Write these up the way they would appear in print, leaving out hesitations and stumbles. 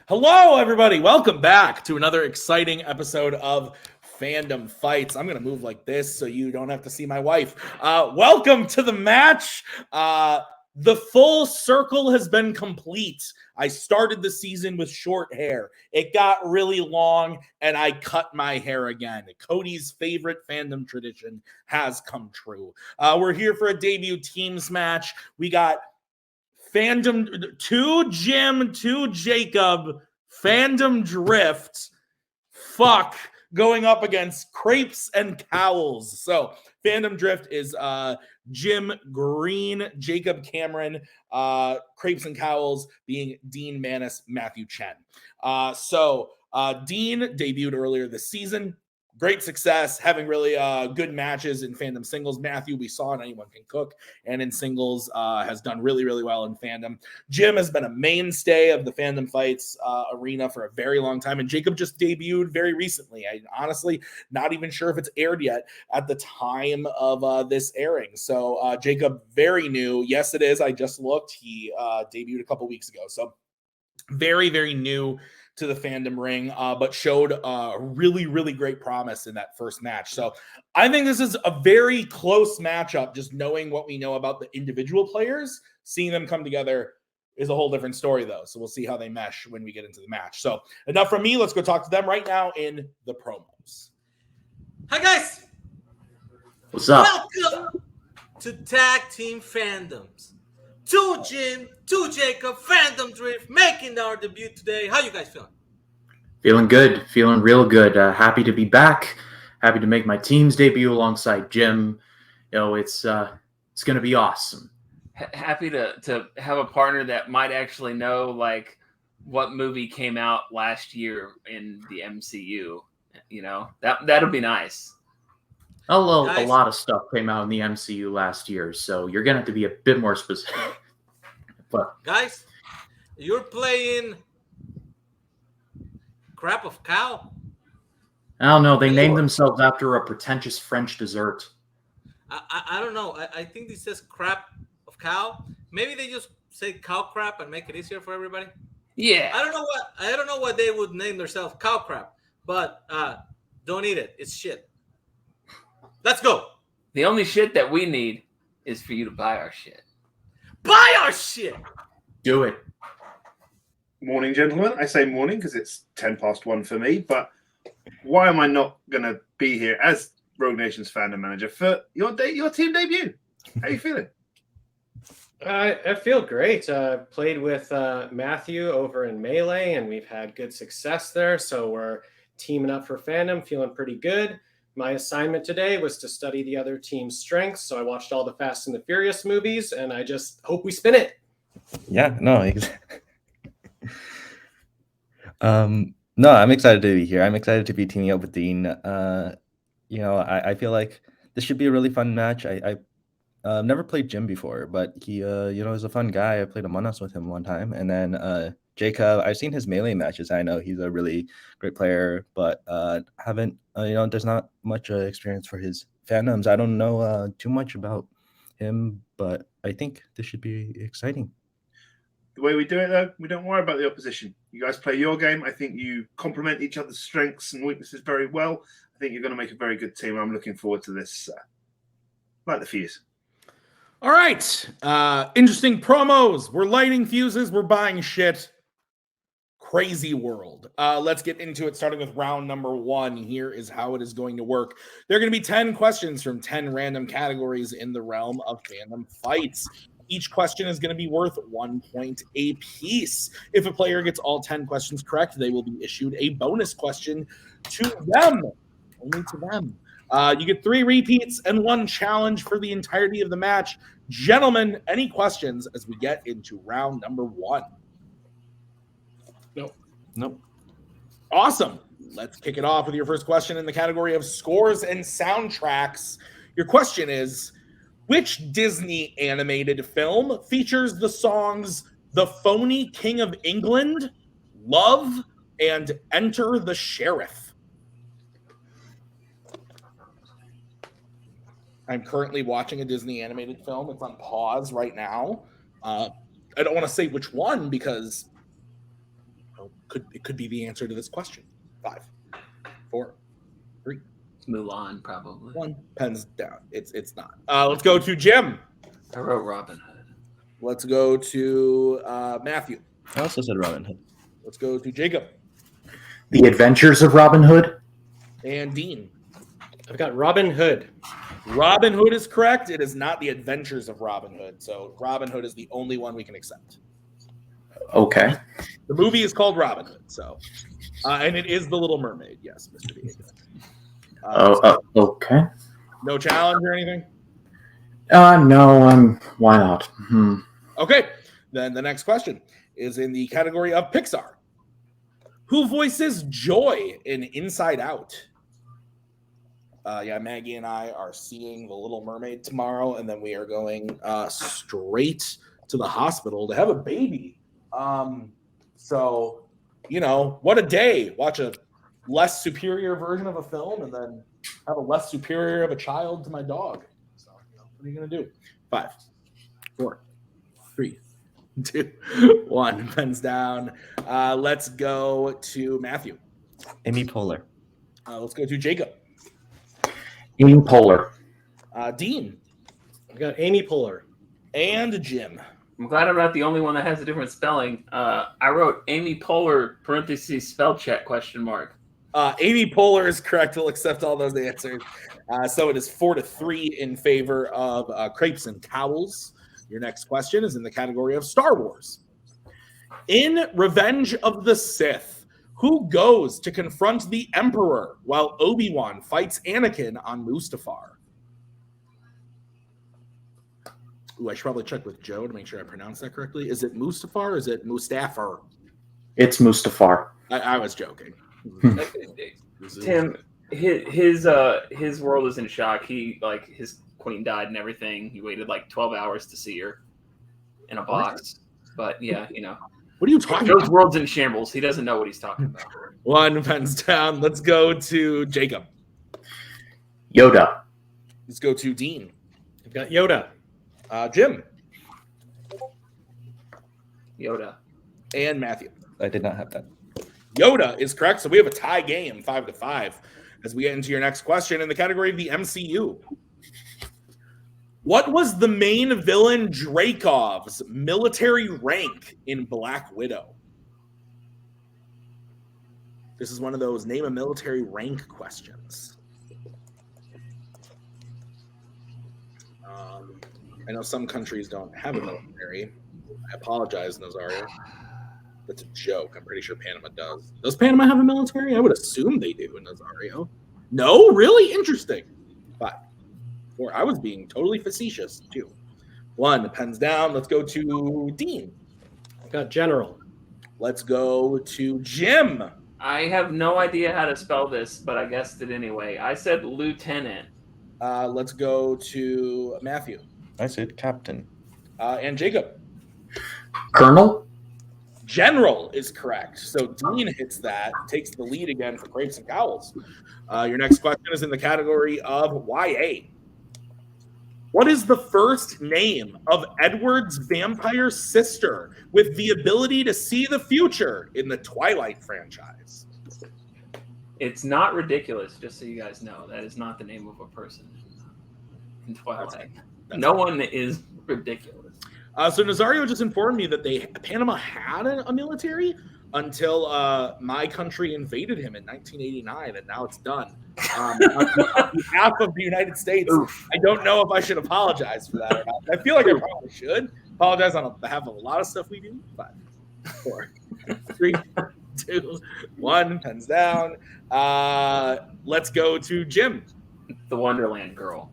Hello, everybody. Welcome back to another exciting episode of Fandom Fights. I'm going to move like this so you don't have to see my wife. Welcome to the match. The full circle has been complete. I started the season with short hair. It got really long, and I cut my hair again. Cody's favorite fandom tradition has come true. We're here for a debut teams match. We got Fandom, to Jim, to Jacob, Fandom Drift, going up against Crepes and Cowls. So Fandom Drift is Jim Green, Jacob Cameron, Crepes and Cowls being Dean Manis, Matthew Chen. Dean debuted earlier this season. Great success, having really good matches in Fandom singles. Matthew, we saw in Anyone Can Cook, and in singles has done really, really well in Fandom. Jim has been a mainstay of the Fandom Fights arena for a very long time, and Jacob just debuted very recently. I honestly not even sure if it's aired yet at the time of this airing. So Jacob, very new. Yes, it is. I just looked. He debuted a couple weeks ago. So very, very new to the Fandom ring, but showed really, really great promise in that first match. So I think this is a very close matchup. Just knowing what we know about the individual players, seeing them come together is a whole different story, though. So we'll see how they mesh when we get into the match. So enough from me. Let's go talk to them right now in the promos. Hi, guys. What's up? Welcome to Tag Team Fandoms. To Jim, to Jacob, Fandom Drift, making our debut today. How you guys feeling? Feeling good. Feeling real good. Happy to be back. Happy to make my team's debut alongside Jim. You know, it's going to be awesome. Happy to have a partner that might actually know, like, what movie came out last year in the MCU. You know, that'll be nice. A lot of stuff came out in the MCU last year, so you're going to have to be a bit more specific. But guys, you're playing Crep of Cow? I don't know. They named themselves after a pretentious French dessert. I don't know. I think this says Crep of Cow. Maybe they just say cow crap and make it easier for everybody. Yeah. I don't know what they would name themselves, cow crap, but don't eat it. It's shit. Let's go. The only shit that we need is for you to buy our shit. Buy our shit. Do it. Morning, gentlemen. I say morning because it's 1:10 for me, but why am I not going to be here as Rogue Nation's fandom manager for your team debut? How are you feeling? I feel great. Played with Matthew over in Melee, and we've had good success there, so we're teaming up for Fandom, feeling pretty good. My assignment today was to study the other team's strengths, so I watched all the Fast and the Furious movies, and I just hope we spin it. Yeah, no, exactly. No, I'm excited to be here. I'm excited to be teaming up with Dean. I feel like this should be a really fun match. I never played Jim before, but he, is a fun guy. I played Among Us with him one time, and then Jacob, I've seen his Melee matches. I know he's a really great player, but haven't, there's not much experience for his fandoms. I don't know too much about him, but I think this should be exciting. The way we do it, though, we don't worry about the opposition. You guys play your game. I think you complement each other's strengths and weaknesses very well. I think you're going to make a very good team. I'm looking forward to this. Light the fuse. All right. Interesting promos. We're lighting fuses. We're buying shit. Crazy world. Let's get into it, starting with round number 1. Here is how it is going to work. There are going to be 10 questions from 10 random categories in the realm of Fandom Fights. Each question is going to be worth 1 point apiece. If a player gets all 10 questions correct, they will be issued a bonus question to them. Only to them. You get 3 repeats and 1 challenge for the entirety of the match. Gentlemen, any questions as we get into round number 1? Nope. Awesome. Let's kick it off with your first question in the category of scores and soundtracks. Your question is, which Disney animated film features the songs The Phony King of England, Love, and Enter the Sheriff? I'm currently watching a Disney animated film. It's on pause right now. I don't want to say which one because it could be the answer to this question. 5, 4, 3, Mulan, probably. 1. Pens down. It's not. Let's go to Jim. I wrote Robin Hood. Let's go to Matthew. I also said Robin Hood. Let's go to Jacob. The Adventures of Robin Hood. And Dean. I've got Robin Hood. Robin Hood is correct. It is not the Adventures of Robin Hood. So Robin Hood is the only one we can accept. Okay. The movie is called Robin Hood. So, and it is The Little Mermaid. Yes, Mr. Diego. Okay. No challenge or anything? No. Why not? Okay. Then the next question is in the category of Pixar. Who voices Joy in Inside Out? Maggie and I are seeing The Little Mermaid tomorrow, and then we are going straight to the hospital to have a baby. So, what a day. Watch a less superior version of a film and then have a less superior of a child to my dog. So, what are you going to do? 5, 4, 3, 2, 1. Pens down. Let's go to Matthew. Amy Poehler. Let's go to Jacob. Amy Poehler. Dean. I've got Amy Poehler. And Jim. I'm glad I'm not the only one that has a different spelling. I wrote Amy Poehler, parentheses, spell check, question mark. Amy Poehler is correct. We'll accept all those answers. So it is 4-3 in favor of Crepes and Cowls. Your next question is in the category of Star Wars. In Revenge of the Sith, who goes to confront the Emperor while Obi-Wan fights Anakin on Mustafar? Ooh, I should probably check with Joe to make sure I pronounce that correctly. Is it Mustafar or is it Mustafar? It's Mustafar. I was joking. Tim, his world is in shock. His queen died and everything. He waited 12 hours to see her in a box. But yeah, What are you talking Joe's about? world's in shambles. He doesn't know what he's talking about. 1 pens down. Let's go to Jacob. Yoda. Let's go to Dean. I've got Yoda. Jim. Yoda. And Matthew. I did not have that. Yoda is correct. So we have a tie game, 5-5, as we get into your next question in the category of the MCU. What was the main villain Dreykov's military rank in Black Widow? This is one of those name a military rank questions. I know some countries don't have a military. I apologize, Nazario. That's a joke. I'm pretty sure Panama does. Does Panama have a military? I would assume they do, Nazario. No? Really? Interesting. 5, 4. I was being totally facetious, too. 1. Pens down. Let's go to Dean. I've got General. Let's go to Jim. I have no idea how to spell this, but I guessed it anyway. I said lieutenant. Let's go to Matthew. I said Captain. And Jacob. Colonel. General is correct. So Dean hits that, takes the lead again for Crepes and Cowls. Your next question is in the category of YA. What is the first name of Edward's vampire sister with the ability to see the future in the Twilight franchise? It's not ridiculous, just so you guys know. That is not the name of a person in Twilight. No one is ridiculous. So Nazario just informed me that Panama had a military until my country invaded him in 1989, and now it's done. On behalf of the United States, I don't know if I should apologize for that or not. I feel like I probably should apologize on behalf of a lot of stuff we do. 5, 4, 3, 2, 1. Pens down. Let's go to Jim. The Wonderland girl,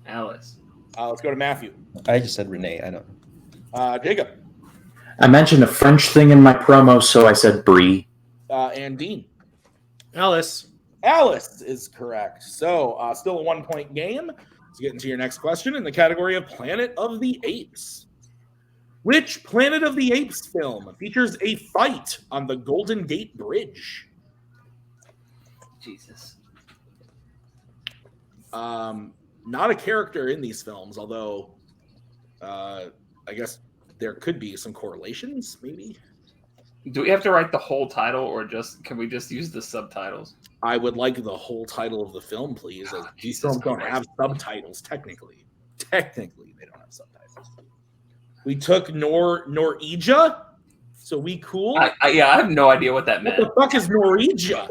Alice. Let's go to Matthew. I just said Renee. I don't know. Jacob. I mentioned a French thing in my promo, so I said Brie. And Dean. Alice. Alice is correct. So still a 1-point game. Let's get into your next question in the category of Planet of the Apes. Which Planet of the Apes film features a fight on the Golden Gate Bridge? Jesus. Not a character in these films, although I guess there could be some correlations, maybe. Do we have to write the whole title, or can we just use the subtitles? I would like the whole title of the film, please. As these films don't have subtitles, technically. Technically, they don't have subtitles. We took Norwegia, so we cool. I have no idea what that meant. What the fuck is Norwegia?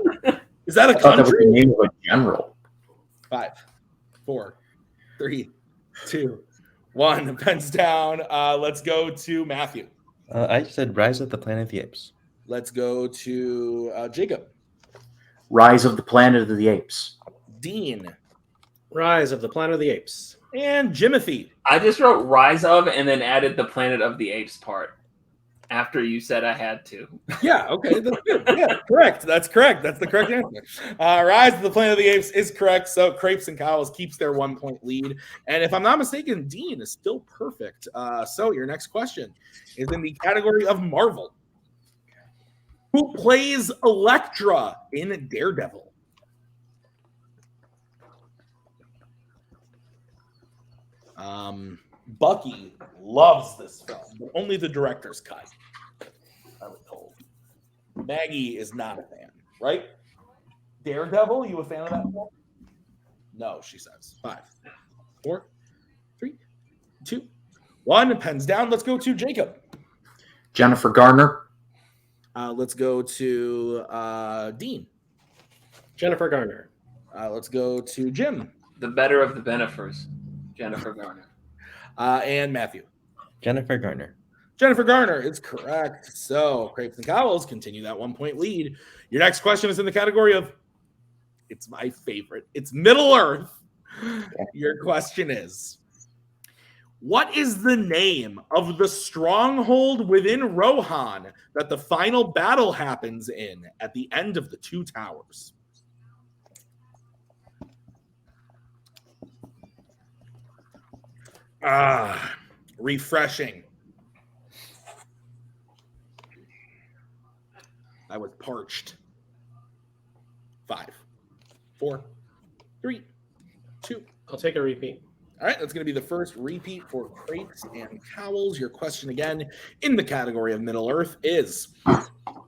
Is that a I thought that was country? the name of a general. 5, 4, 3, 2, 1. Pens down. Let's go to Matthew. I said Rise of the Planet of the Apes. Let's go to Jacob. Rise of the Planet of the Apes. Dean. Rise of the Planet of the Apes. And Jimothy. I just wrote Rise of and then added the Planet of the Apes part after you said I had to. Yeah, okay. That's good. Yeah, correct. That's correct. That's the correct answer. Rise of the Planet of the Apes is correct. So Crepes and Cowls keeps their 1-point lead. And if I'm not mistaken, Dean is still perfect. So your next question is in the category of Marvel. Who plays Elektra in Daredevil? Bucky loves this film, but only the director's cut, I was told. Maggie is not a fan, right? Daredevil, you a fan of that film? No, she says. 5, 4, 3, 2, 1. Pens down. Let's go to Jacob. Jennifer Garner. Let's go to Dean. Jennifer Garner. Let's go to Jim. The better of the Benefers, Jennifer Garner. And Matthew. Jennifer Garner. Jennifer Garner is correct. So Crepes and Cowls continue that 1-point lead. Your next question is in the category of, it's my favorite. It's Middle Earth. Your question is, what is the name of the stronghold within Rohan that the final battle happens in at the end of the Two Towers? Refreshing. I was parched. 5, 4, 3, 2. I'll take a repeat. All right, that's going to be the first repeat for Crepes and Cowls. Your question again in the category of Middle Earth is,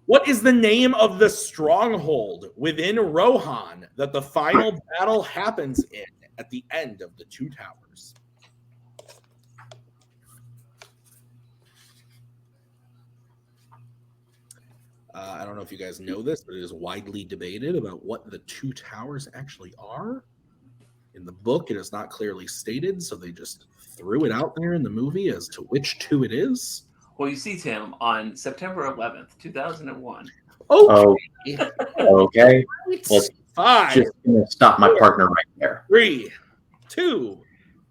what is the name of the stronghold within Rohan that the final battle happens in at the end of the Two Towers? I don't know if you guys know this, but it is widely debated about what the Two Towers actually are. In the book, it is not clearly stated, so they just threw it out there in the movie as to which two it is. Well, you see, Tim, on September 11th, 2001. Okay. Okay. Let's 5, just gonna stop my partner right there. 3, 2,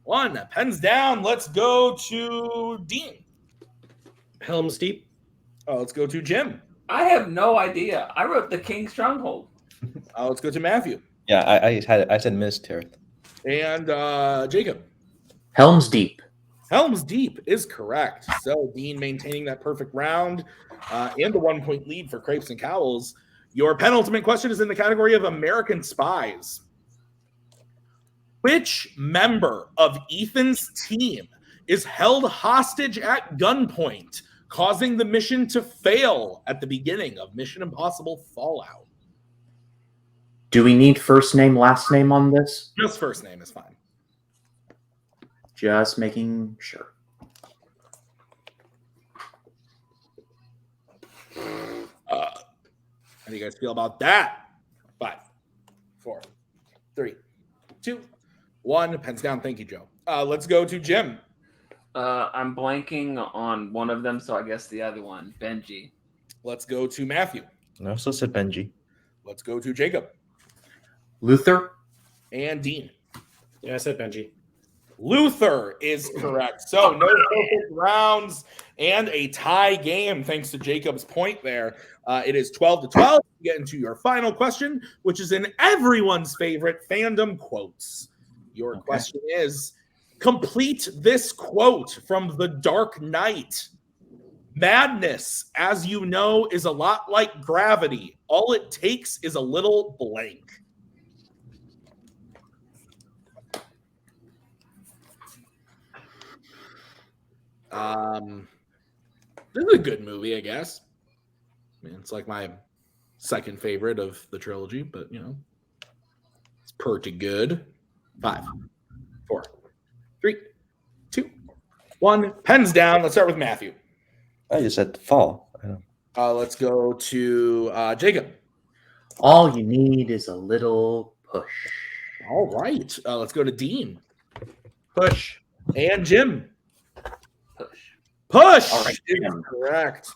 1. Pens down. Let's go to Dean. Helm's Deep. Let's go to Jim. I have no idea. I wrote the King Stronghold. Let's go to Matthew. Yeah, I said Miss Tirith. And Jacob. Helm's Deep. Helm's Deep is correct. So Dean maintaining that perfect round and the 1-point lead for Crepes and Cowls. Your penultimate question is in the category of American Spies. Which member of Ethan's team is held hostage at gunpoint, causing the mission to fail at the beginning of Mission Impossible Fallout? Do we need first name, last name on this? Just first name is fine. Just making sure. How do you guys feel about that? 5, 4, 3, 2, 1. Pens down. Thank you, Joe. Let's go to Jim. I'm blanking on one of them, so I guess the other one, Benji. Let's go to Matthew. I also said Benji. Let's go to Jacob. Luther. And Dean. Yeah, I said Benji. Luther is correct. So no perfect rounds and a tie game thanks to Jacob's point there. It is 12-12. We get into your final question, which is in everyone's favorite fandom quotes. Your question is, complete this quote from The Dark Knight. Madness, as you know, is a lot like gravity. All it takes is a little blank. This is a good movie, I guess. I mean, it's like my second favorite of the trilogy, but it's pretty good. 5, 4, 3, 2, 1. Pens down. Let's start with Matthew. I just said fall. I don't. Let's go to Jacob. All you need is a little push. All right. Let's go to Dean. Push. And Jim. Push. Push. All right, is Jim. correct.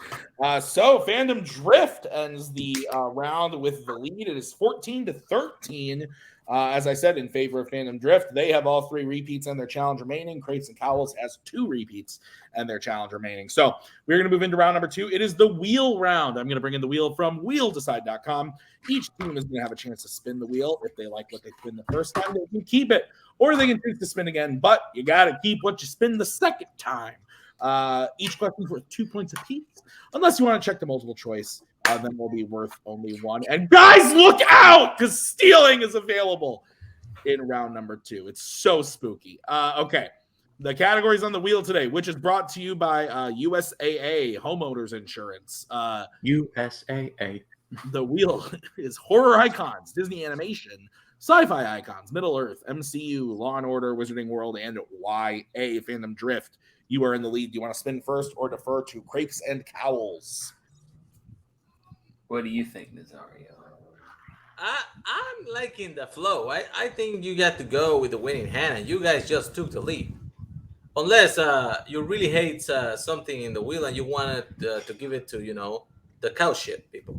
So Fandom Drift ends the round with the lead. It is 14-13. As I said, in favor of Fandom Drift. They have all 3 repeats and their challenge remaining. Crepes and Cowls has 2 repeats and their challenge remaining. So we're going to move into round number 2. It is the wheel round. I'm going to bring in the wheel from wheeldecide.com. Each team is going to have a chance to spin the wheel. If they like what they spin the first time, they can keep it, or they can choose to spin again. But you got to keep what you spin the second time. Each question is worth 2 points apiece. Unless you want to check the multiple choice, then will be worth only 1. And guys, look out, because stealing is available in round number 2. It's so spooky. Okay. The categories on the wheel today, which is brought to you by USAA Homeowners Insurance. USAA. The wheel is horror icons, Disney animation, sci-fi icons, Middle Earth, MCU, Law and Order, Wizarding World, and YA Fandom Drift. You are in the lead. Do you want to spin first or defer to Crepes and Cowls? What do you think, Nazario? I'm liking the flow. I think you got to go with the winning hand, and you guys just took the lead. Unless you really hate something in the wheel and you wanted to give it to, the cow shit people.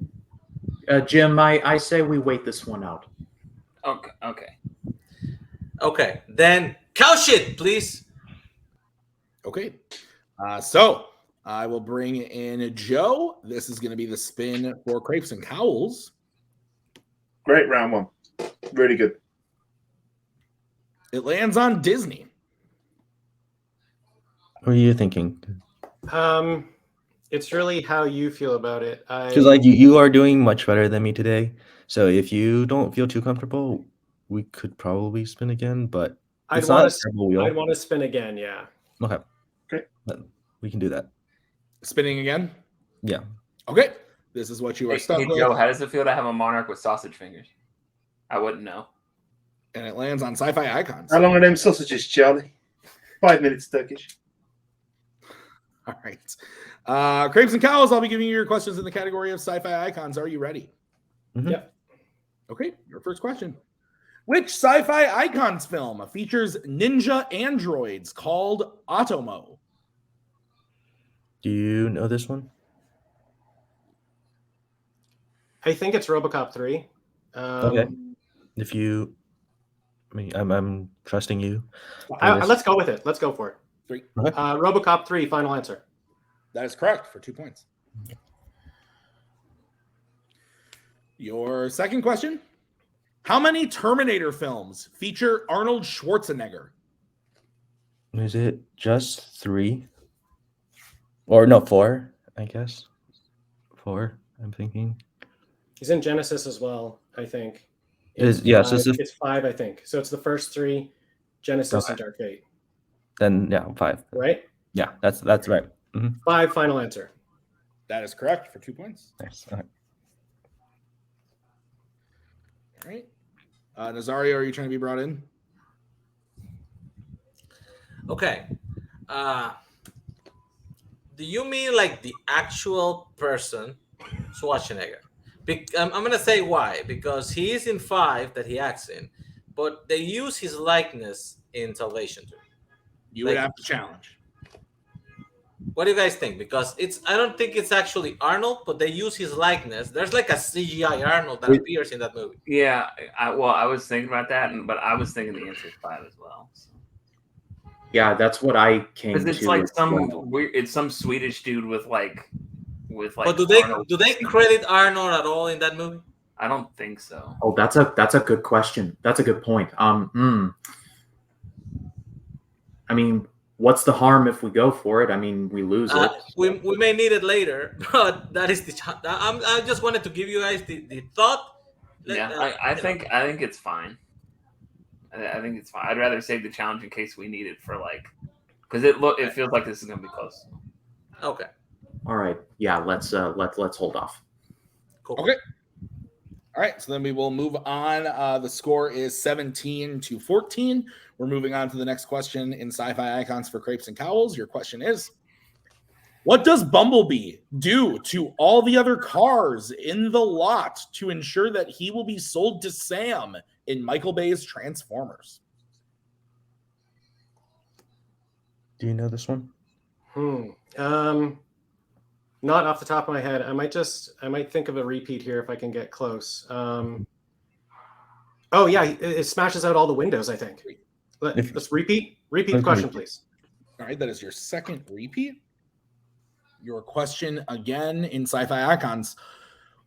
Jim, I say we wait this one out. Okay, then cow shit, please. Okay. So I will bring in Joe. This is going to be the spin for Crepes and Cowls. Great round 1. Really good. It lands on Disney. What are you thinking? It's really how you feel about it. Because like you are doing much better than me today. So if you don't feel too comfortable, we could probably spin again. But I'd it's not want a terrible wheel. I'd want to spin again. Yeah. Okay. Okay. We can do that. Spinning again? Yeah. Okay. This is what you are stuck Hey, with. Joe, how does it feel to have a monarch with sausage fingers? I wouldn't know. And it lands on sci-fi icons. How long are them sausages, Charlie? 5 minutes Turkish. All right. Crepes and Cowls, I'll be giving you your questions in the category of sci-fi icons. Are you ready? Mhm. Yep. Okay. Your first question. Which sci-fi icons film features ninja androids called Automo? Do you know this one? I think it's RoboCop 3. Okay. If you, I'm trusting you. Let's go with it. Let's go for it. 3. Okay. RoboCop 3, final answer. That is correct for 2 points. Your second question. How many Terminator films feature Arnold Schwarzenegger? Is it just 3? Or no, 4, I guess. 4, I'm thinking. He's in Genesis as well, I think. Yeah, so It's 5, I think. So it's the first 3, Genesis and Dark Fate. Then yeah, 5. Right? Yeah, that's right. 5, final answer. That is correct for 2 points. Nice. All right. All right. Nazario, are you trying to be brought in? Okay. Do you mean like the actual person, Schwarzenegger? I'm going to say why. Because he is in 5 that he acts in, but they use his likeness in Salvation 2. You would have to challenge. What do you guys think? Because I don't think it's actually Arnold, but they use his likeness. There's like a CGI Arnold that appears in that movie. Yeah, I was thinking about that, but I was thinking the answer is 5 as well. So. Yeah, that's what I came to. Because it's like as well. it's some Swedish dude with like. But do Arnold. they credit Arnold at all in that movie? I don't think so. Oh, that's a good question. That's a good point. I mean, what's the harm if we go for it? I mean, we lose it. We may need it later, but that is I just wanted to give you guys the thought. I think it's fine. I think it's fine. I'd rather save the challenge in case we need it for because it feels like this is gonna be close. Okay. All right. Yeah, let's hold off. Cool. Okay. All right, so then we will move on. The score is 17-14. We're moving on to the next question in Sci-Fi Icons for Crepes and Cowls. Your question is, what does Bumblebee do to all the other cars in the lot to ensure that he will be sold to Sam in Michael Bay's Transformers? Do you know this one? Not off the top of my head. I might think of a repeat here if I can get close. Oh yeah, it smashes out all the windows, I think. Let's repeat the question, please. All right, that is your second repeat. Your question again in Sci-Fi Icons.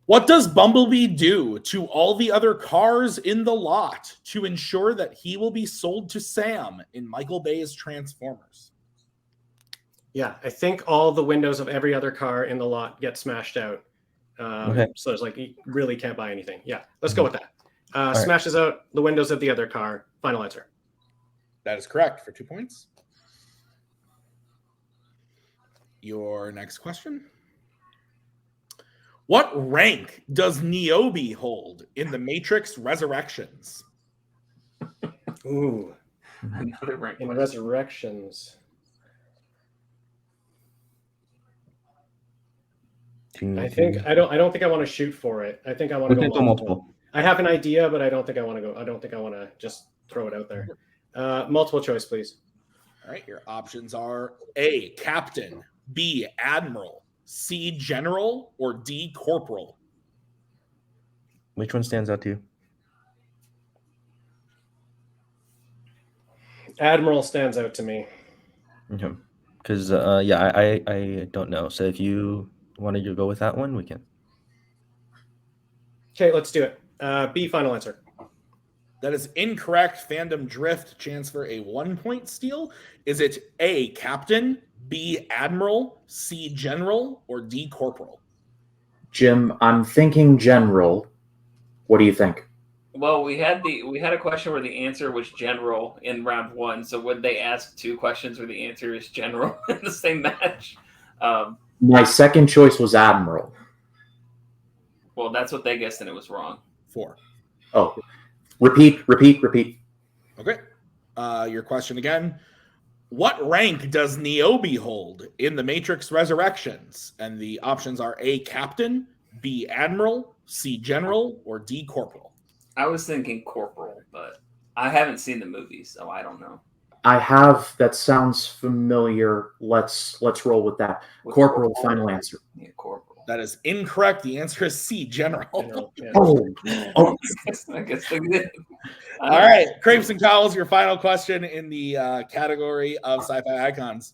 What does Bumblebee do to all the other cars in the lot to ensure that he will be sold to Sam in Michael Bay's Transformers? Yeah, I think all the windows of every other car in the lot get smashed out. Okay. So it's like you really can't buy anything. Yeah, let's go with that. right. Smashes out the windows of the other car. Final answer. That is correct for 2 points. Your next question. What rank does Niobe hold in the Matrix Resurrections? Ooh, Another rank in question. Resurrections. I don't think I want to shoot for it. I think I want to We go can go multiple. multiple. I have an idea, but I don't think I want to go. I don't think I want to just throw it out there. Multiple choice, please. All right, your options are A, Captain, B, Admiral, C, General, or D, Corporal. Which one stands out to you? Admiral stands out to me. Okay. Because I don't know. So if you wanted to go with that one, we can. Okay, let's do it. B, final answer. That is incorrect. Fandom Drift, chance for a 1 point steal. Is it A, Captain, B, Admiral, C, General, or D, Corporal? Jim, I'm thinking general. What do you think? Well, we had a question where the answer was general in round 1. So would they ask 2 questions where the answer is general in the same match? My second choice was admiral. Well, that's what they guessed, and it was wrong. 4. Oh, repeat. Okay. Your question again. What rank does Niobe hold in the Matrix Resurrections? And the options are A, Captain, B, Admiral, C, General, or D, Corporal. I was thinking corporal, but I haven't seen the movie, so I don't know. I have. That sounds familiar. Let's roll with that. Corporal, final answer. Yeah, corporal. That is incorrect. The answer is C, General. General, yeah. Oh, I guess they did. All right. Crepes and Cowls, your final question in the category of sci-fi icons.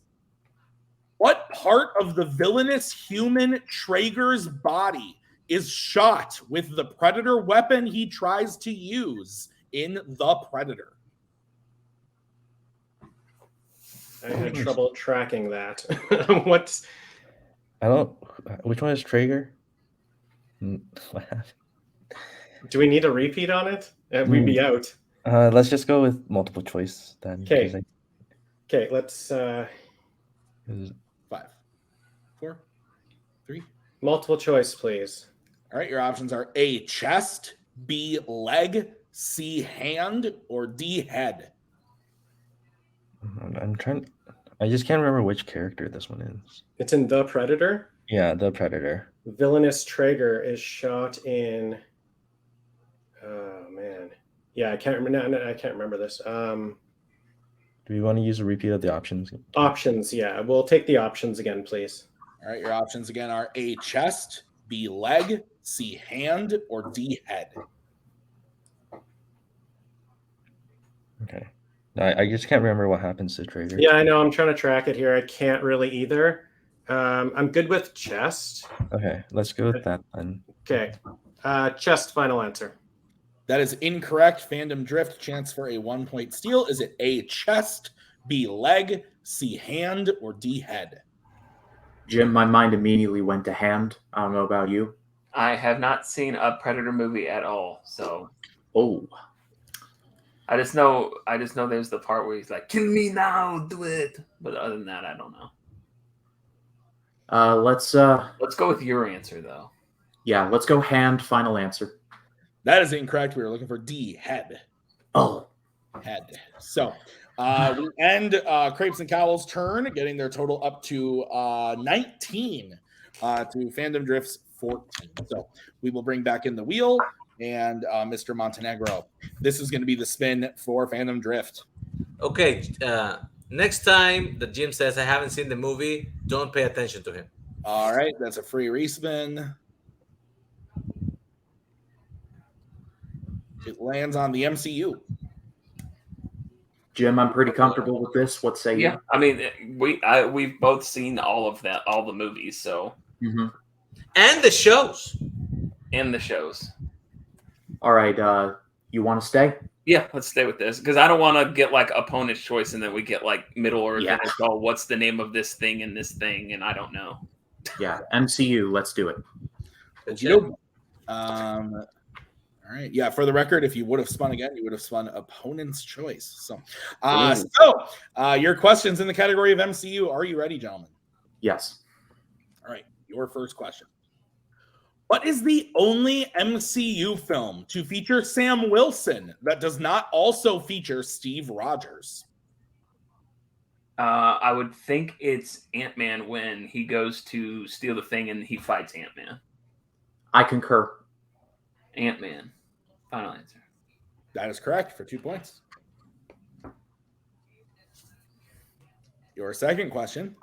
What part of the villainous human Traeger's body is shot with the Predator weapon he tries to use in The Predator? I had trouble tracking that. What's I don't. Which one is Traeger? What happened? do we need a repeat on it? We'd be out. Let's just go with multiple choice then. Okay. Okay, let's 5, 4, 3. multiple choice, please. All right. Your options are A, chest, B, leg, C, hand, or D, head. I'm trying. I just can't remember which character this one is. It's in The Predator. Yeah, the Predator. Villainous Traeger is shot in. Oh man, yeah, I can't remember. No, I can't remember this. Do we want to use a repeat of the options? Options, yeah, we'll take the options again, please. All right. Your options again are A, chest, B, leg, C, hand, or D, head. Okay. I just can't remember what happens to Traeger. Yeah, I know. I'm trying to track it here. I can't really either. I'm good with chest. Okay, let's go with that then. Okay, chest. Final answer. That is incorrect. Fandom Drift, chance for a 1 point steal. Is it A, chest, B, leg, C, hand, or D, head? Jim, my mind immediately went to hand. I don't know about you. I have not seen a Predator movie at all, so Oh, I just know there's the part where he's like, "Kill me now, do it." But other than that, I don't know. let's Let's go with your answer though. Yeah, let's go hand. Final answer. That is incorrect. We were looking for D, head. Oh, Head. So we end Crepes and Cowls' turn, getting their total up to 19 to Fandom Drift's 14. So we will bring back in the wheel and Mr. Montenegro. This is going to be the spin for Fandom Drift. Okay, next time that Jim says I haven't seen the movie, don't pay attention to him. All right, that's a free respin. It lands on the MCU. Jim, I'm pretty comfortable with this. What say you? Yeah, I mean, we've both seen all the movies, so And the shows. and the shows. All right, you want to stay? Yeah, let's stay with this because I don't want to get like opponent's choice and then we get like Middle Earth Yeah. and it's all what's the name of this thing and this thing and I don't know. Yeah, MCU. Let's do it. All right. Yeah, for the record, if you would have spun again, you would have spun opponent's choice. So, your questions in the category of MCU. Are you ready, gentlemen? Yes. All right. Your first question. What is the only MCU film to feature Sam Wilson that does not also feature Steve Rogers? I would think it's Ant-Man when he goes to steal the thing and he fights Ant-Man. I concur. Ant-Man. Final answer. That is correct for 2 points. Your second question.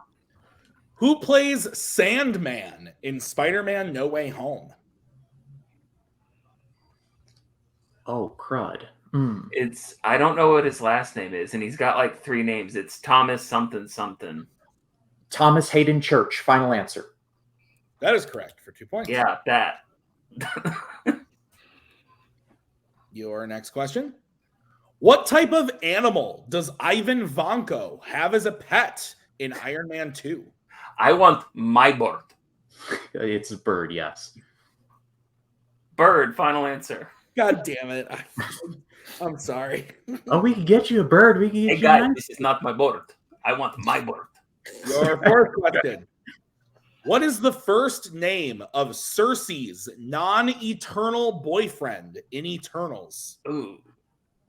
Who plays Sandman in Spider-Man No Way Home? Oh, crud. I don't know what his last name is, and he's got like 3 names. It's Thomas something something. Thomas Hayden Church. Final answer. That is correct for 2 points. Yeah, that. Your next question. What type of animal does Ivan Vanko have as a pet in Iron Man 2? I want my bird. It's a bird, yes. Bird, final answer. God damn it. I'm sorry. Oh, we can get you a bird. We can get Hey you guys, a nice... this is not my bird. I want my bird. Your fourth question. What is the first name of Cersei's non-eternal boyfriend in Eternals? Ooh.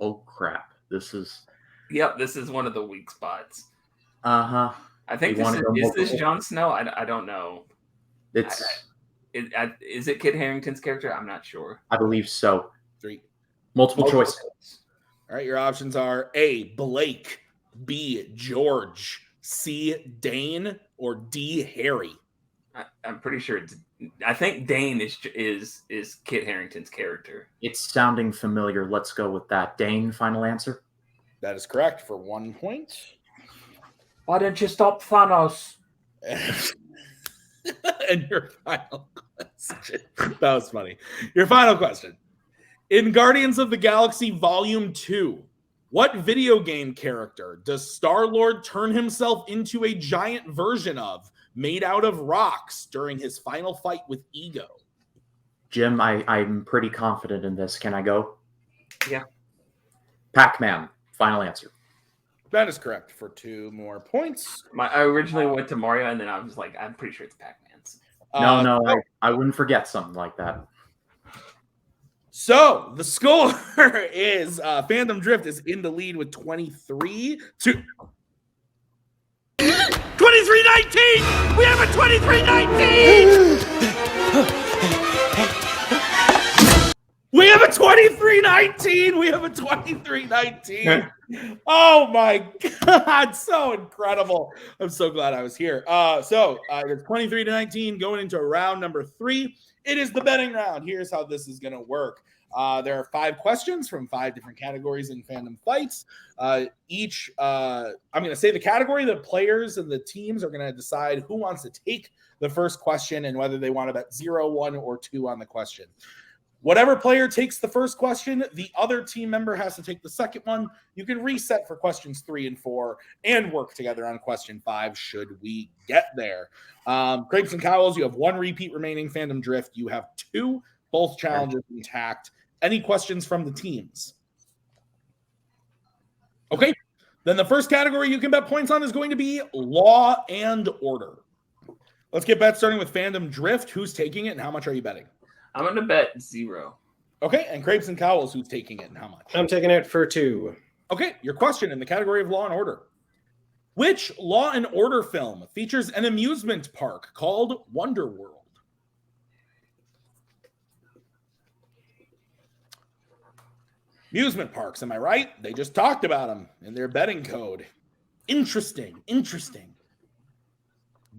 Oh, crap. This is... Yep, this is one of the weak spots. Uh-huh. I think You this wanna go is this multiple? Jon Snow? I don't know. It's... Is it Kit Harington's character? I'm not sure. I believe so. 3. Multiple choice. All right, your options are A, Blake, B, George, C, Dane, or D, Harry. I'm pretty sure I think Dane is Kit Harington's character. It's sounding familiar. Let's go with that. Dane, final answer? That is correct for 1 point. Why didn't you stop Thanos? And your final question. That was funny. Your final question. In Guardians of the Galaxy Volume 2, what video game character does Star-Lord turn himself into a giant version of, made out of rocks, during his final fight with Ego? Jim, I'm pretty confident in this. Can I go? Yeah. Pac-Man, final answer. That is correct for 2 more points. I originally went to Mario, and then I was like, I'm pretty sure it's Pac-Man's. No, I wouldn't forget something like that. So the score is Fandom Drift is in the lead with 23-19. We have a 23-19. We have a 23-19. Oh my God, so incredible. I'm so glad I was here. It's 23-19 going into round number 3. It is the betting round. Here's how this is going to work. There are 5 questions from 5 different categories in Fandom Fights. I'm going to say the category. The players and the teams are going to decide who wants to take the first question and whether they want to bet 0, 1, or 2 on the question. Whatever player takes the first question, the other team member has to take the second one. You can reset for questions 3 and 4 and work together on question 5 should we get there. Crepes and Cowls, you have 1 repeat remaining. Fandom Drift, you have 2. Both challenges intact. Any questions from the teams? Okay. Then the first category you can bet points on is going to be Law and Order. Let's get bets starting with Fandom Drift. Who's taking it and how much are you betting? I'm going to bet 0. Okay, and Crepes and Cowls, who's taking it and how much? I'm taking it for 2. Okay, your question in the category of Law and Order. Which Law and Order film features an amusement park called Wonder World? Amusement parks, am I right? They just talked about them in their betting code. Interesting.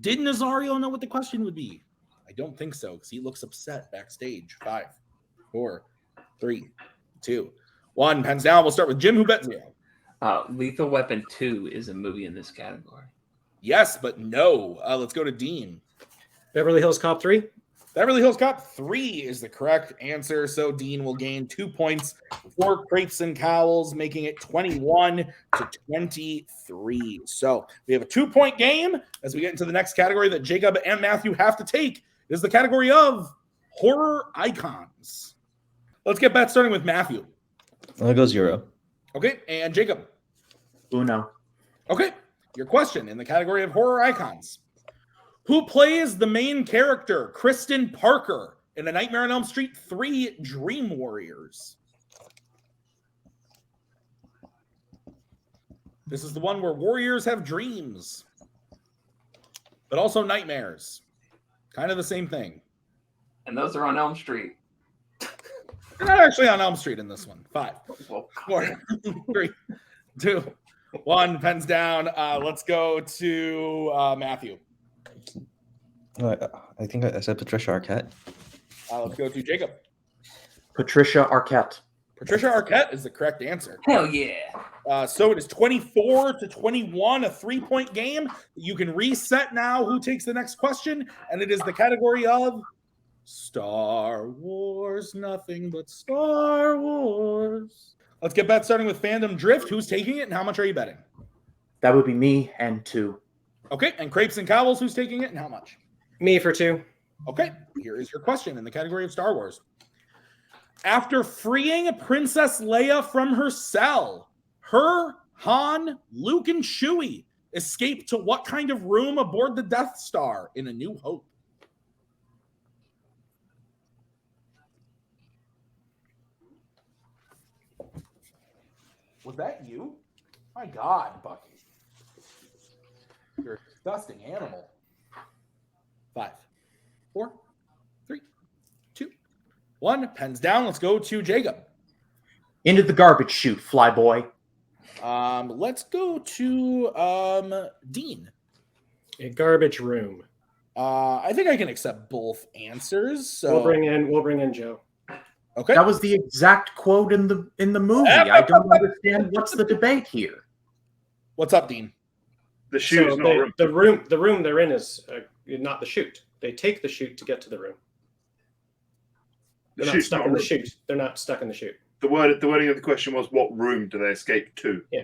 Did Nazario know what the question would be? I don't think so, because he looks upset backstage. 5, 4, 3, 2, 1. Pens down. We'll start with Jim, who bet 0. Lethal Weapon 2 is a movie in this category. Yes, but no. Let's go to Dean. Beverly Hills Cop 3. Beverly Hills Cop 3 is the correct answer. So Dean will gain 2 points for Crepes and Cowls, making it 21-23. So we have a 2-point game as we get into the next category that Jacob and Matthew have to take. It is the category of horror icons. Let's get bets starting with Matthew. I'll go 0. Okay, and Jacob. Uno. Okay, your question in the category of horror icons. Who plays the main character, Kristen Parker, in A Nightmare on Elm Street 3 Dream Warriors? This is the one where warriors have dreams, but also nightmares. Kind of the same thing. And those are on Elm Street. You're not actually on Elm Street in this one. 5, Well, 4, 3, 2, 1. Pens down. Let's go to Matthew. I think I said Patricia Arquette. Let's go to Jacob. Patricia Arquette. Patricia Arquette is the correct answer. hell yeah. So it is 24-21, a 3-point game. You can reset now who takes the next question, and it is the category of Star Wars, nothing but Star Wars. Let's get bets starting with Fandom Drift. Who's taking it and how much are you betting? That would be me and 2. Okay, and Crepes and Cowls, who's taking it and how much? Me for 2. Okay, here is your question in the category of Star Wars. After freeing Princess Leia from her cell, her, Han, Luke, and Chewie escape to what kind of room aboard the Death Star in A New Hope? Was that you? My God, Bucky. You're a disgusting animal. 5, 4, 3, 2, 1. Pens down. Let's go to Jacob. Into the garbage chute, flyboy. Let's go to Dean. A garbage room. I think I can accept both answers. So We'll bring in Joe. okay. That was the exact quote in the movie. I don't understand what's the debate here. What's up, Dean? The shoe's So not room. the room they're in is not the chute. They take the chute to get to the room. The They're not chute's stuck not in the room. chute. They're not stuck in the chute. The wording of the question was, what room do they escape to? Yeah.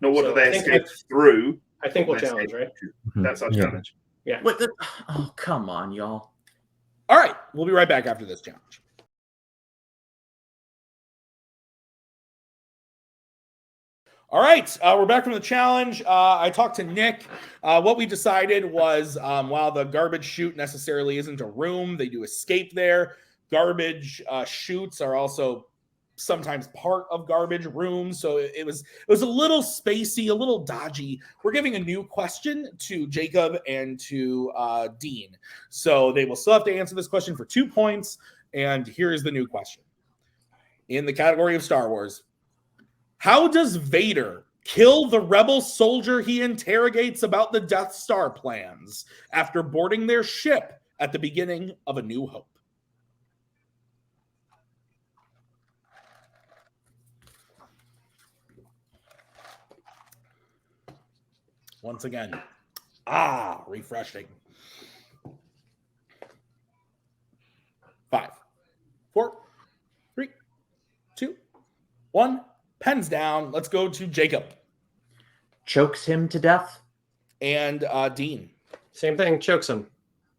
Not what So do they I think escape through? I think we'll What they challenge, escape right? to. That's our Yeah. challenge. Yeah. What the? Oh, come on, y'all. All right. We'll be right back after this challenge. All right, we're back from the challenge. I talked to Nick. What we decided was while the garbage chute necessarily isn't a room, they do escape there. Garbage chutes are also sometimes part of garbage rooms. So it was a little spacey, a little dodgy. We're giving a new question to Jacob and to Dean. So they will still have to answer this question for 2 points. And here is the new question. In the category of Star Wars, how does Vader kill the rebel soldier he interrogates about the Death Star plans after boarding their ship at the beginning of A New Hope? Once again, refreshing. 5, 4, 3, 2, 1. Pens down. Let's go to Jacob Chokes him to death. and Dean. Same thing. Chokes him.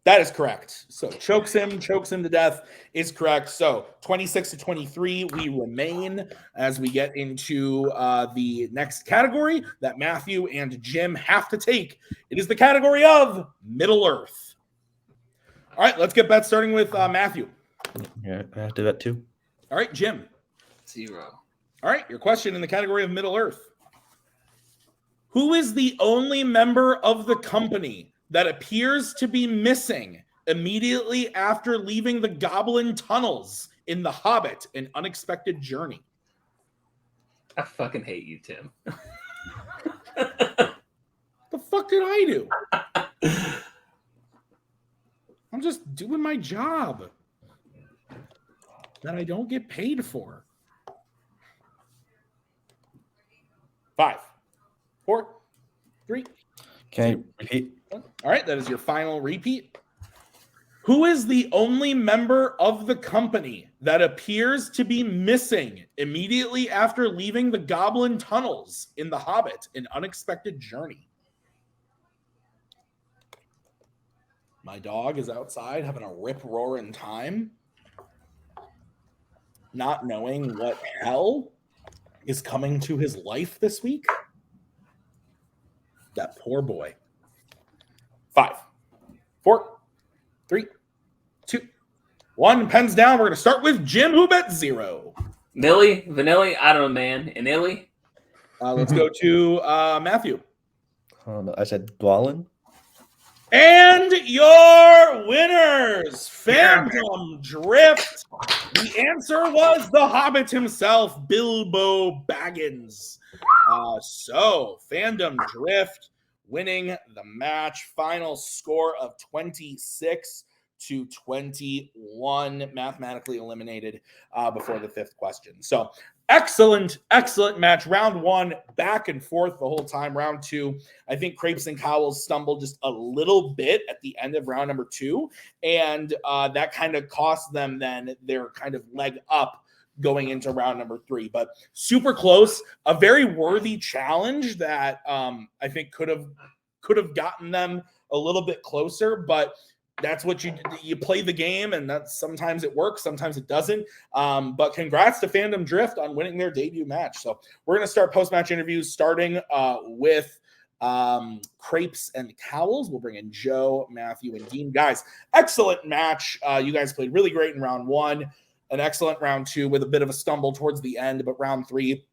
That is correct. So chokes him to death is correct. So 26-23, we remain as we get into the next category that Matthew and Jim have to take. It is the category of Middle Earth. All right, let's get bets starting with Matthew. Yeah, I have to that too. All right, Jim. 0. All right, your question in the category of Middle Earth. Who is the only member of the company that appears to be missing immediately after leaving the goblin tunnels in The Hobbit, An Unexpected Journey? I fucking hate you, Tim. The fuck did I do? I'm just doing my job that I don't get paid for. 5, 4, 3. Can I repeat? All right, that is your final repeat. Who is the only member of the company that appears to be missing immediately after leaving the goblin tunnels in The Hobbit, An Unexpected Journey? My dog is outside having a rip-roaring time, not knowing what hell is coming to his life this week. That poor boy. 5, 4, 3, 2, 1. Pens down. We're going to start with Jim, who bet 0. Millie, Vanilli, I don't know, man. And Illy? Let's go to Matthew. Oh, no, I said Dwalin. And your winners, Fandom Drift. The answer was the Hobbit himself, Bilbo Baggins. So, Fandom Drift winning the match. Final score of 26-21, mathematically eliminated before the 5th question. So, excellent match. Round 1, back and forth the whole time. Round 2, I think Crepes and Cowls stumbled just a little bit at the end of round number 2, and that kind of cost them then their kind of leg up going into round number 3. But super close, a very worthy challenge that I think could have gotten them a little bit closer, but that's what you play the game, and that's sometimes it works, sometimes it doesn't. But congrats to Fandom Drift on winning their debut match. So we're going to start post-match interviews starting with Crepes and Cowls. We'll bring in Joe, Matthew, and Dean. Guys, excellent match. You guys played really great in round 1, an excellent round 2 with a bit of a stumble towards the end, but round 3,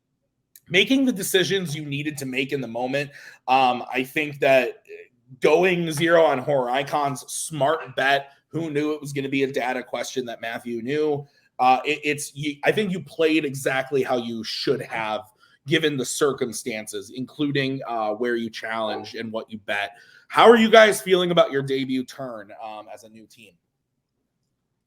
making the decisions you needed to make in the moment. I think that going 0 on horror icons, smart bet. Who knew it was going to be a data question that Matthew knew? I think you played exactly how you should have given the circumstances, including where you challenged and what you bet. How are you guys feeling about your debut turn as a new team?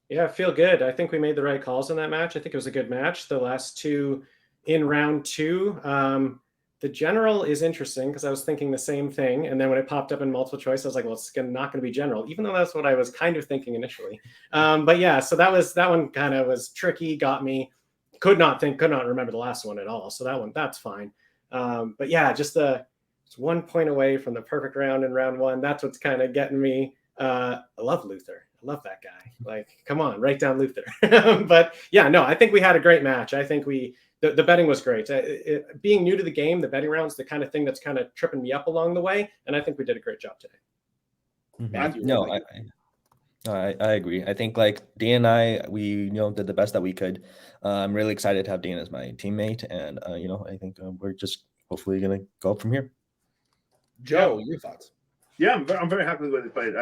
Yeah, I feel good. I think we made the right calls in that match. I think it was a good match. The last 2 in round 2, the general is interesting because I was thinking the same thing. And then when it popped up in multiple choice, I was like, well, it's not going to be general, even though that's what I was kind of thinking initially. But yeah, so that one kind of was tricky, got me. Could not remember the last one at all. So that's fine. But yeah, it's 1 point away from the perfect round in round 1. That's what's kind of getting me. I love Luther. I love that guy. Like, come on, write down Luther. But yeah, no, I think we had a great match. I think the betting was great. Being new to the game, the betting round's the kind of thing that's kind of tripping me up along the way. And I think we did a great job today. Matthew, No, I agree. I think like Dean and I, we did the best that we could. I'm really excited to have Dean as my teammate, and I think we're just hopefully gonna go up from here. Joe, your thoughts? Yeah, I'm very happy with the way they played.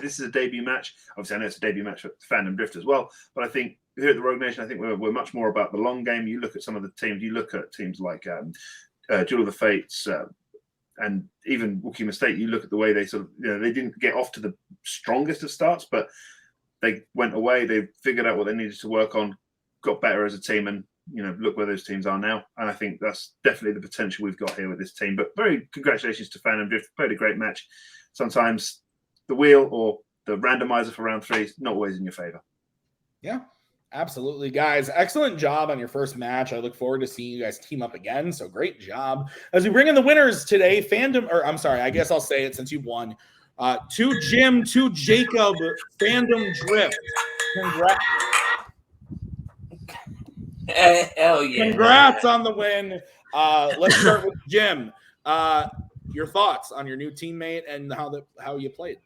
This is a debut match. Obviously, I know it's a debut match for Fandom Drift as well, but I think here at the Rogue Nation, I think we're much more about the long game. You look at some of the teams. You look at teams like Duel of the Fates and even Wookiee Mistake. You look at the way they sort of, they didn't get off to the strongest of starts, but they went away. They figured out what they needed to work on, got better as a team, and look where those teams are now. And I think that's definitely the potential we've got here with this team. But very congratulations to Fandom Drift. Played a great match. Sometimes the wheel or the randomizer for round 3 is not always in your favor. Yeah, absolutely, guys. Excellent job on your first match. I look forward to seeing you guys team up again. So great job. As we bring in the winners today, I guess I'll say it since you've won. To Jim, to Jacob, Fandom Drift. Congrats. Hell yeah. Congrats on the win. Let's start with Jim. Your thoughts on your new teammate and how you played.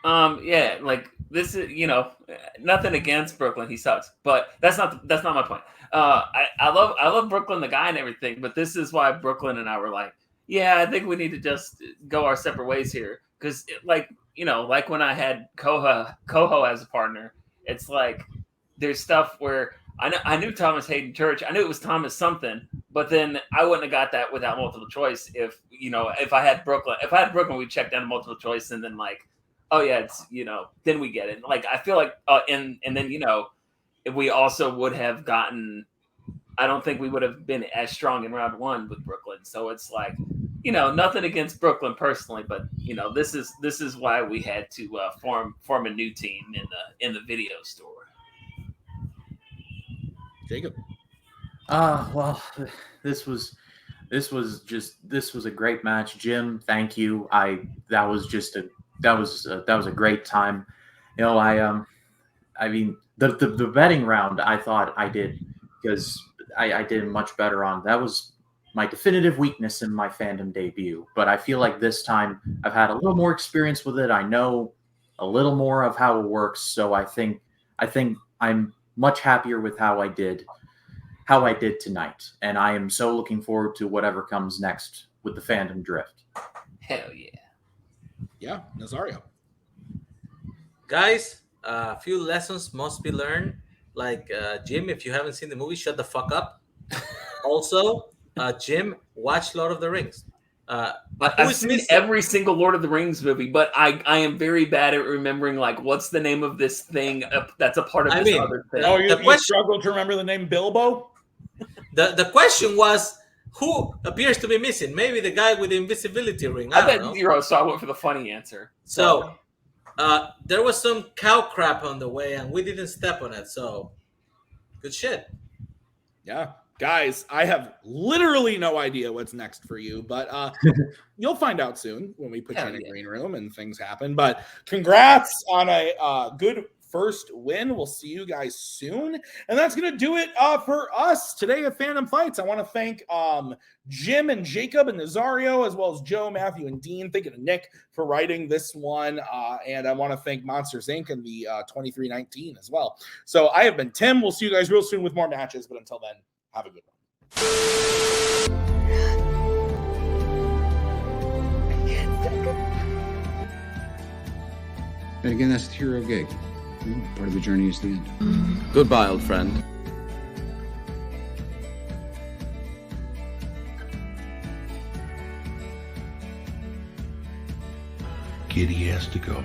Yeah, like this is, nothing against Brooklyn. He sucks, but that's not my point. I love Brooklyn, the guy and everything, but this is why Brooklyn and I were like, yeah, I think we need to just go our separate ways here. Because like when I had Koho as a partner, it's like there's stuff where I knew Thomas Hayden Church. I knew it was Thomas something, but then I wouldn't have got that without multiple choice. If I had Brooklyn, we'd check down to multiple choice, and then like, oh yeah, it's then we get it. Like I feel like, and then if we also would have gotten, I don't think we would have been as strong in round one with Brooklyn. So it's like, nothing against Brooklyn personally, but this is why we had to form a new team in the video store. Jacob. Well, this was a great match. Jim, thank you. That was a great time. I mean the betting round I thought I did, because I did much better on. That was my definitive weakness in my Fandom debut. But I feel like this time I've had a little more experience with it. I know a little more of how it works. So I think I'm much happier with how I did tonight. And I am so looking forward to whatever comes next with the Fandom Drift. Hell yeah. Yeah, Nazario. Guys, a few lessons must be learned. Like, Jim, if you haven't seen the movie, shut the fuck up. Also, Jim, watch Lord of the Rings. I've seen every single Lord of the Rings movie, but I am very bad at remembering, like, what's the name of this thing that's a part of this other thing. Oh, you struggle to remember the name Bilbo? The question was, who appears to be missing? Maybe the guy with the invisibility ring. I bet zero, so I went for the funny answer. So there was some cow crap on the way, and we didn't step on it. So good shit. Yeah. Guys, I have literally no idea what's next for you, but you'll find out soon when we put you in a green room and things happen. But congrats on a good first win. We'll see you guys soon. And that's going to do it for us today at Fandom Fights. I want to thank Jim and Jacob and Nazario, as well as Joe, Matthew, and Dean. Thank you to Nick for writing this one. And I want to thank Monsters, Inc. and the 2319 as well. So I have been Tim. We'll see you guys real soon with more matches. But until then, have a good one. And again, that's the hero gig. Part of the journey is the end. Goodbye, old friend. Kitty has to go.